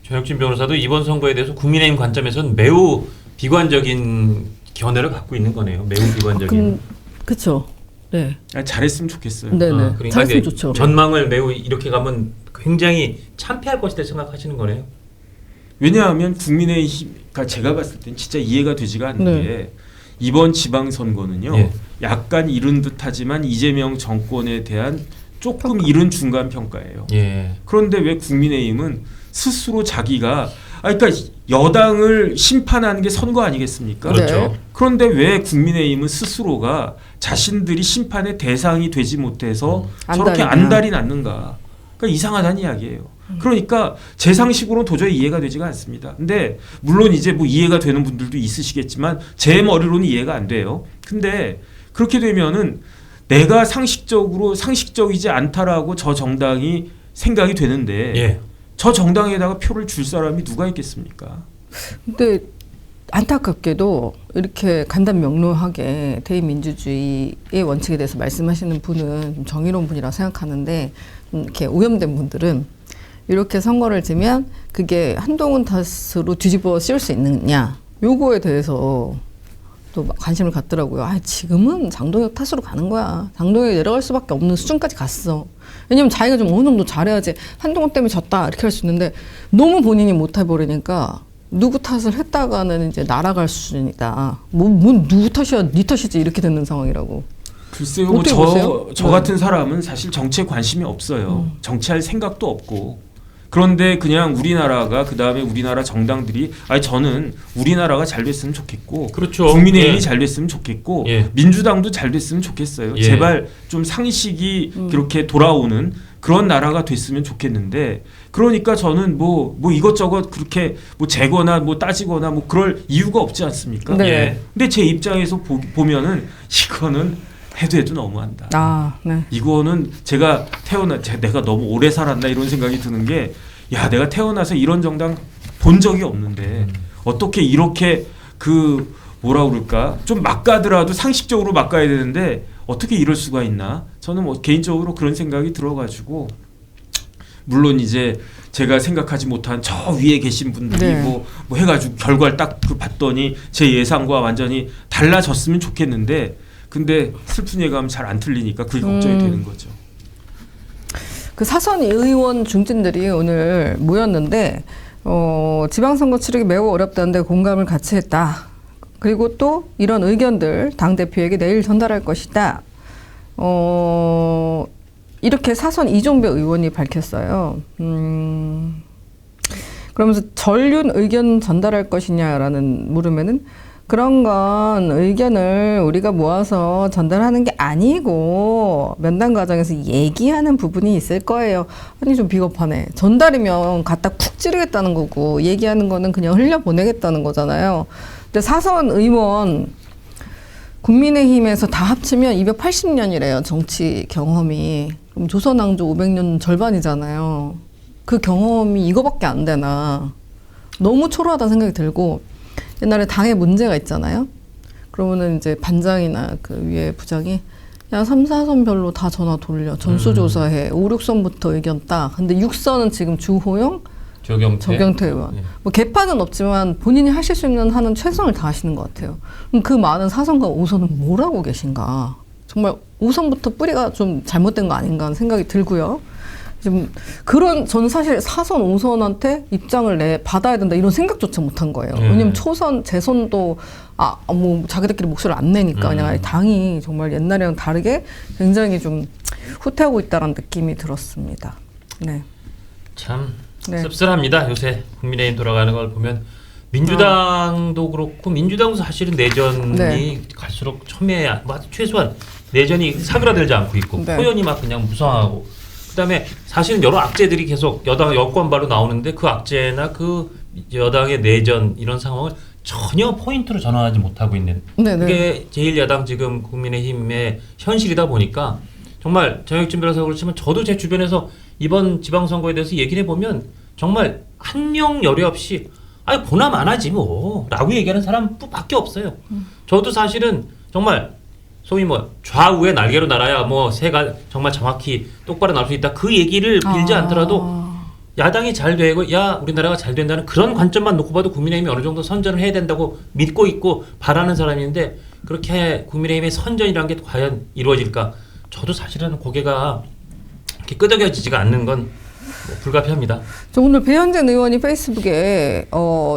전혁진 변호사도 이번 선거에 대해서 국민의힘 관점에서는 매우 비관적인 견해를 갖고 있는 거네요. 매우 비관적인. 그렇죠. 네. 잘했으면 좋겠어요. 네네. 그러니까 잘했으면 좋죠. 전망을 매우 이렇게 가면 굉장히 참패할 것이다 생각하시는 거네요. 왜냐하면 국민의힘, 그러니까 제가 봤을 땐 진짜 이해가 되지가 않는 네. 게 이번 지방선거는요. 예. 약간 이른 듯하지만 이재명 정권에 대한 조금 이른 중간 평가예요. 예. 그런데 왜 국민의힘은 스스로 자기가 그러니까 여당을 심판하는 게 선거 아니겠습니까? 그렇죠. 네. 그런데 왜 국민의힘은 스스로가 자신들이 심판의 대상이 되지 못해서 저렇게 안달이냐. 안달이 났는가? 그러니까 이상하다는 이야기예요. 그러니까 제 상식으로는 도저히 이해가 되지가 않습니다. 근데 물론 이제 뭐 이해가 되는 분들도 있으시겠지만 제 머리로는 이해가 안 돼요. 근데 그렇게 되면은 내가 상식적이지 않다라고 저 정당이 생각이 되는데 예. 저 정당에다가 표를 줄 사람이 누가 있겠습니까? 근데 안타깝게도 이렇게 간단명료하게 대의민주주의의 원칙에 대해서 말씀하시는 분은 좀 정의로운 분이라고 생각하는데 이렇게 오염된 분들은 이렇게 선거를 지면 그게 한동훈 탓으로 뒤집어 씌울 수 있느냐 요거에 대해서 또 관심을 갖더라고요. 지금은 장동혁 탓으로 가는 거야. 장동혁이 내려갈 수밖에 없는 수준까지 갔어. 왜냐면 자기가 좀 어느 정도 잘해야지 한동훈 때문에 졌다 이렇게 할 수 있는데 너무 본인이 못해버리니까 누구 탓을 했다가는 이제 날아갈 수준이다. 뭐 누구 탓이야, 네 탓이지 이렇게 되는 상황이라고. 글쎄요, 뭐 어떻게 보세요? 저 같은 사람은 사실 정치에 관심이 없어요. 정치할 생각도 없고. 그런데 그냥 우리나라가 그 다음에 우리나라 정당들이 저는 우리나라가 잘 됐으면 좋겠고, 그렇죠. 국민의힘이 예. 잘 됐으면 좋겠고, 예. 민주당도 잘 됐으면 좋겠어요. 예. 제발 좀 상식이 이렇게 돌아오는 그런 나라가 됐으면 좋겠는데, 그러니까 저는 뭐 이것저것 그렇게 뭐 재거나 뭐 따지거나 뭐 그럴 이유가 없지 않습니까? 네. 예. 근데 제 입장에서 보면은 이거는 해도 너무한다. 네. 이거는 제가 내가 너무 오래 살았나 이런 생각이 드는 게, 야, 내가 태어나서 이런 정당 본 적이 없는데 어떻게 이렇게 그 뭐라 그럴까 좀 막 가더라도 상식적으로 막 가야 되는데 어떻게 이럴 수가 있나? 저는 뭐 개인적으로 그런 생각이 들어가지고, 물론 이제 제가 생각하지 못한 저 위에 계신 분들이 네. 뭐 해가지고 결과를 딱 봤더니 제 예상과 완전히 달라졌으면 좋겠는데, 근데 슬픈 예감은 잘 안 틀리니까 그게 걱정이 되는 거죠. 그 사선 의원 중진들이 오늘 모였는데 지방선거 치르기 매우 어렵다는데 공감을 같이 했다. 그리고 또 이런 의견들 당대표에게 내일 전달할 것이다. 이렇게 사선 이종배 의원이 밝혔어요. 그러면서 전륜 의견 전달할 것이냐라는 물으면은 그런 건 의견을 우리가 모아서 전달하는 게 아니고 면담 과정에서 얘기하는 부분이 있을 거예요. 아니 좀 비겁하네. 전달이면 갖다 쿡 찌르겠다는 거고 얘기하는 거는 그냥 흘려보내겠다는 거잖아요. 근데 사선 의원 국민의힘에서 다 합치면 280년이래요. 정치 경험이. 그럼 조선왕조 500년 절반이잖아요. 그 경험이 이거밖에 안 되나. 너무 초라하다는 생각이 들고 옛날에 당에 문제가 있잖아요. 그러면은 이제 반장이나 그 위에 부장이 야 3, 4선별로 다 전화 돌려. 전수조사해. 5, 6선부터 의견 따. 근데 6선은 지금 주호영, 정경태 의원. 예. 뭐 개판은 없지만 본인이 하실 수 있는 하는 최선을 다하시는 것 같아요. 그럼 그 많은 4선과 5선은 뭘 하고 계신가. 정말 5선부터 뿌리가 좀 잘못된 거 아닌가 하는 생각이 들고요. 지금 저는 사실 4선, 5선한테 입장을 받아야 된다 이런 생각조차 못한 거예요. 왜냐면 초선, 재선도 뭐 자기들끼리 목소리를 안 내니까 그냥 당이 정말 옛날이랑 다르게 굉장히 좀 후퇴하고 있다는 느낌이 들었습니다. 네. 참 네. 씁쓸합니다. 요새 국민의힘 돌아가는 걸 보면 민주당도 그렇고 민주당도 사실은 내전이 네. 갈수록 최소한 내전이 사그라들지 않고 있고 네. 표현이 막 그냥 무성하고 그다음에 사실은 여러 악재들이 계속 여권바로 나오는데 그 악재나 그 여당의 내전 이런 상황을 전혀 포인트로 전환하지 못하고 있는 네네. 그게 제1야당 지금 국민의힘의 현실이다 보니까 정말 전혁진 변호사가 그렇지만 저도 제 주변에서 이번 지방선거에 대해서 얘기를 해보면 정말 한 명 열애 없이 보나 마나지 뭐 라고 얘기하는 사람밖에 없어요. 저도 사실은 정말 소위 뭐 좌우의 날개로 날아야 뭐 새가 정말 정확히 똑바로 날 수 있다 그 얘기를 빌지 않더라도 야당이 잘 되고 야 우리나라가 잘 된다는 그런 관점만 놓고 봐도 국민의힘이 어느 정도 선전을 해야 된다고 믿고 있고 바라는 사람인데 그렇게 국민의힘의 선전이라는 게 과연 이루어질까? 저도 사실은 고개가 이렇게 끄덕여지지가 않는 건 뭐 불가피합니다. 저 오늘 배현진 의원이 페이스북에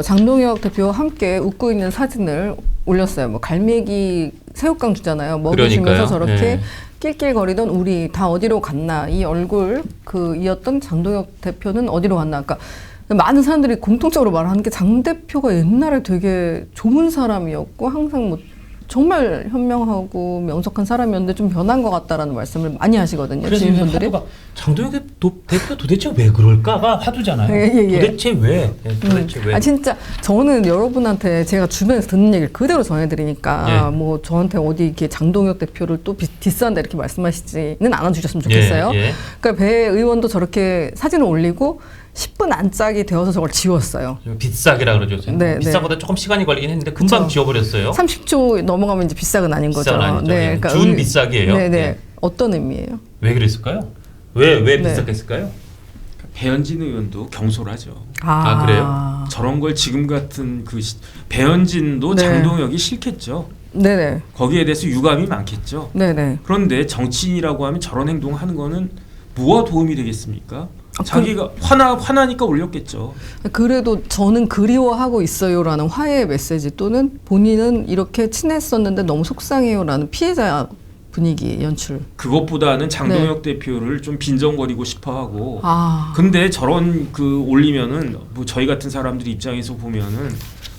장동혁 대표와 함께 웃고 있는 사진을 올렸어요. 뭐 갈매기 새우깡 주잖아요. 먹이시면서 그러니까요. 저렇게 네. 낄낄거리던 우리 다 어디로 갔나 이 얼굴 이었던 장동혁 대표는 어디로 갔나. 그러니까 많은 사람들이 공통적으로 말하는 게 장 대표가 옛날에 되게 좋은 사람이었고 항상 뭐 정말 현명하고 명석한 사람이었는데 좀 변한 것 같다라는 말씀을 많이 하시거든요. 그래서 주민분들이. 화두가 장동혁 대표 도대체 왜 그럴까가 화두잖아요. 예. 도대체 왜? 도대체 왜? 아 진짜 저는 여러분한테 제가 주변에서 듣는 얘기를 그대로 전해드리니까 예. 뭐 저한테 어디 이렇게 장동혁 대표를 또 디스한다 이렇게 말씀하시지는 않아주셨으면 좋겠어요. 예. 그러니까 배 의원도 저렇게 사진을 올리고 10분 안짝이 되어서 저걸 지웠어요. 빗싸기라 그러죠. 네, 빗싸기보다 조금 시간이 걸리긴 했는데 금방 그쵸. 지워버렸어요. 30초 넘어가면 이제 빗싹은 아닌 거죠. 빗싹은 아니죠. 예. 준 빗싹이에요. 네네. 예. 어떤 의미예요? 왜 그랬을까요? 왜 네. 빗싹했을까요? 배현진 의원도 경솔하죠. 아, 그래요? 저런 걸 지금 같은 배현진도 네. 장동혁이 싫겠죠. 네네. 거기에 대해서 유감이 많겠죠. 네네. 그런데 정치인이라고 하면 저런 행동하는 거는 뭐가 도움이 되겠습니까? 아, 자기가 화나니까 올렸겠죠. 그래도 저는 그리워하고 있어요라는 화해의 메시지 또는 본인은 이렇게 친했었는데 너무 속상해요라는 피해자 분위기 연출. 그것보다는 장동혁 대표를 좀 빈정거리고 싶어하고. 아. 근데 저런 올리면은 뭐 저희 같은 사람들 입장에서 보면은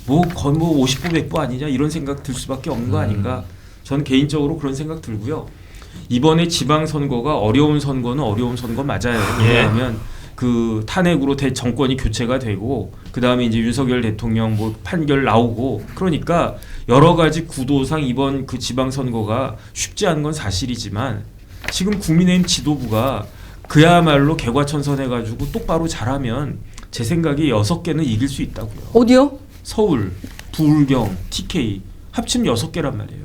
뭐 거의 뭐 50부 100부 아니냐 이런 생각 들 수밖에 없는 거 아닌가. 저는 개인적으로 그런 생각 들고요. 이번에 지방선거가 어려운 선거는 어려운 선거 맞아요. 왜냐하면 그 탄핵으로 정권이 교체가 되고 그 다음에 이제 윤석열 대통령 뭐 판결 나오고 그러니까 여러 가지 구도상 이번 그 지방선거가 쉽지 않은 건 사실이지만 지금 국민의힘 지도부가 그야말로 개과천선해가지고 똑바로 잘하면 제 생각에 6개는 이길 수 있다고요. 어디요? 서울, 부울경, TK 합치면 6개란 말이에요.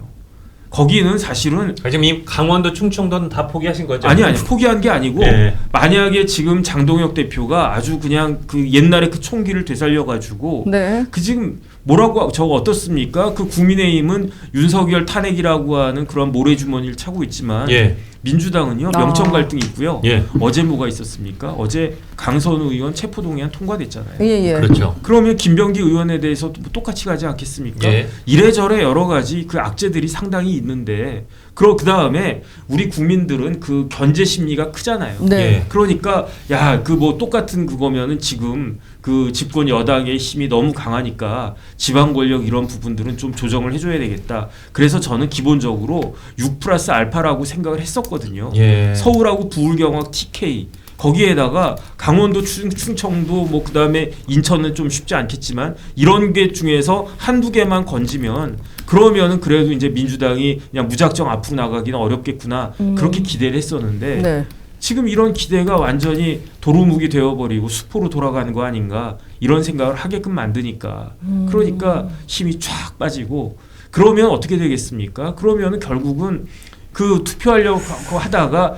거기는 사실은 지금 이 강원도, 충청도는 다 포기하신 거죠? 아니 포기한 게 아니고 네. 만약에 지금 장동혁 대표가 아주 그냥 그 옛날에 그 총기를 되살려 가지고 네. 그 지금 뭐라고 저거 어떻습니까? 그 국민의힘은 윤석열 탄핵이라고 하는 그런 모래주머니를 차고 있지만 예. 민주당은요 명천 갈등이 있고요. 예. 어제 뭐가 있었습니까? 어제 강선우 의원 체포동의안 통과됐잖아요. 예. 그렇죠. 그러면 김병기 의원에 대해서도 뭐 똑같이 가지 않겠습니까? 예. 이래저래 여러 가지 그 악재들이 상당히 있는데 그 다음에 우리 국민들은 그 견제 심리가 크잖아요. 네. 예. 그러니까 야 그 뭐 똑같은 그거면은 지금 그 집권 여당의 힘이 너무 강하니까 지방 권력 이런 부분들은 좀 조정을 해줘야 되겠다. 그래서 저는 기본적으로 6+알파라고 생각을 했었거든요. 예. 서울하고 부울경하고 TK 거기에다가 강원도 충청도 뭐 그다음에 인천은 좀 쉽지 않겠지만 이런 게 중에서 한두 개만 건지면 그러면은 그래도 이제 민주당이 그냥 무작정 앞으로 나가기는 어렵겠구나 그렇게 기대를 했었는데 네. 지금 이런 기대가 완전히 도루묵이 되어버리고 수포로 돌아가는 거 아닌가 이런 생각을 하게끔 만드니까 그러니까 힘이 쫙 빠지고 그러면 어떻게 되겠습니까? 그러면은 결국은 그 투표하려고 하다가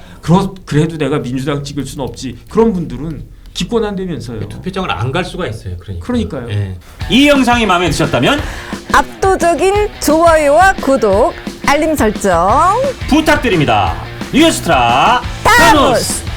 그래도 내가 민주당 찍을 수는 없지 그런 분들은 기권한다면서요. 투표장을 안 갈 수가 있어요. 그러니까요. 예. 이 영상이 마음에 드셨다면 압도적인 좋아요와 구독, 알림 설정 부탁드립니다. 뉴스트라 타노스.